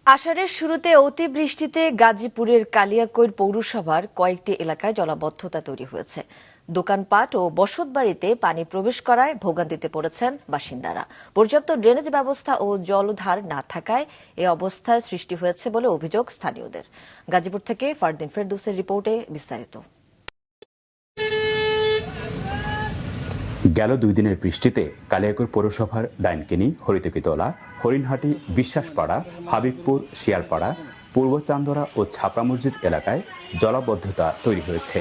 আষাঢ়ের শুরুতে অতিবৃষ্টিতে গাজীপুরের কালিয়াকৈর পৌরসভার কয়েকটি এলাকায় জলাবদ্ধতা তৈরি হয়েছে। দোকানপাট ও বসতবাড়িতে পানি প্রবেশ করায় ভোগান্তিতে পড়েছেন বাসিন্দারা। পর্যাপ্ত ড্রেনেজ ব্যবস্থা ও জলধার না থাকায় এ অবস্থার সৃষ্টি হয়েছে বলে অভিযোগ স্থানীয়দের। গাজীপুর থেকে ফারদিন ফেরদৌসের রিপোর্টে বিস্তারিত। গেল 2 দিনের বৃষ্টিতে কালিয়াকৈর পৌরসভার ডাইনকেনি, হরিতকীতলা, হরিণহাটি, বিশ্বাসপাড়া, হাবিবপুর, শিয়ালপাড়া, পূর্ব চান্দরা ও ছাপড়া মসজিদ এলাকায় জলাবদ্ধতা তৈরি হয়েছে।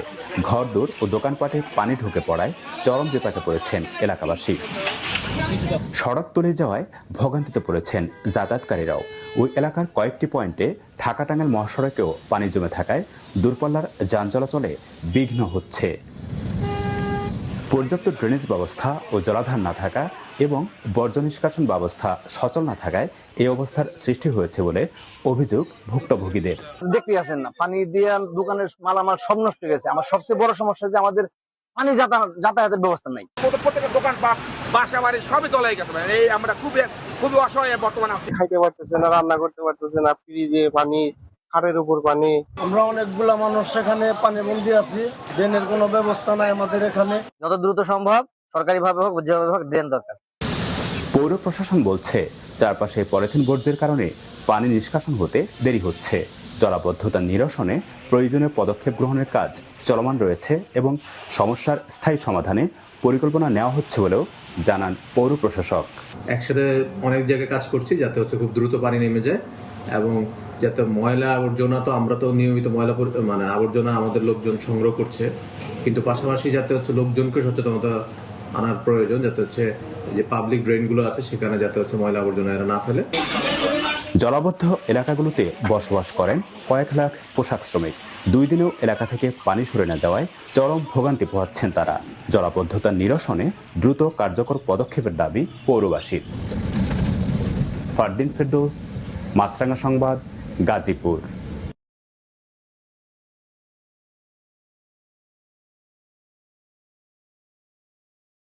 ঘরদোর ও দোকানপাটে পানি ঢুকে পড়ায় চরম বিপাকে পড়েছেন এলাকাবাসী। সড়ক তলিয়ে যাওয়ায় ভোগান্তিতে পড়েছেন যাতায়াতকারীরাও। ওই এলাকার কয়েকটি পয়েন্টে ঢাকা-টাঙ্গাইল মহাসড়কেও পানি জমে থাকায় দূরপাল্লার যান চলাচলে বিঘ্ন হচ্ছে। পর্যাপ্ত ড্রেনেজ ব্যবস্থা ও জলাধার না থাকা এবং বর্জ্য নিষ্কাশন ব্যবস্থা সচল না থাকায় এই অবস্থার সৃষ্টি হয়েছে বলে অভিযোগ ভুক্তভোগীদের। দেখতে আসেন না, পানি দিয়ে দোকানের মালামাল সব নষ্ট হয়ে গেছে। আমার সবচেয়ে বড় সমস্যা যে আমাদের পানি যাতায়াতের ব্যবস্থা নাই। প্রত্যেকের দোকান পাট, বাসা বাড়ি সবই তলায় গেছে। এই আমরা খুবই অসহায় বর্তমানে আছি। খাইতে পারতেছে না, রান্না করতে পারতেছে না, ফ্রিজে পানি, খাটের উপর পানি। আমরা অনেকগুলা মানুষ সেখানে পানি বন্দি আছি। ড্রেনের কোনো ব্যবস্থা নাই আমাদের এখানে। যত দ্রুত সম্ভব সরকারিভাবে হোক, যেভাবে হোক, ড্রেন দরকার। পৌর প্রশাসন বলছে চারপাশে পলিথিন বর্জ্যের কারণে পানি নিষ্কাশন হতে দেরি হচ্ছে। জলাবদ্ধতা নিরসনে প্রয়োজনীয় পদক্ষেপ গ্রহণের কাজ চলমান রয়েছে এবং সমস্যার স্থায়ী সমাধানে পরিকল্পনা নেওয়া হচ্ছে বলেও জানান পৌর প্রশাসক। একসাথে অনেক জায়গায় কাজ করছি যাতে খুব দ্রুত পানি নেমে যায় এবং যাতে ময়লা আবর্জনা, তো আমরা তো নিয়মিত আবর্জনা আমাদের লোকজন সংগ্রহ করছে, কিন্তু পাশাপাশি যাতে লোকজনকে সচেতনতা আনার প্রয়োজন, যাতে যে পাবলিক ড্রেনগুলো আছে সেখানে যাতে ময়লা আবর্জনা এরা না ফেলে। জলাবদ্ধ এলাকাগুলোতে বসবাস করেন কয়েক লাখ পোশাক শ্রমিক। 2 দিনেও এলাকা থেকে পানি সরে না যাওয়ায় চরম ভোগান্তি পোহাচ্ছেন তারা। জলাবদ্ধতা নিরসনে দ্রুত কার্যকর পদক্ষেপের দাবি পৌরবাসীর। ফারদিন ফেরদৌস, মাছরাঙা সংবাদ, গাজীপুর।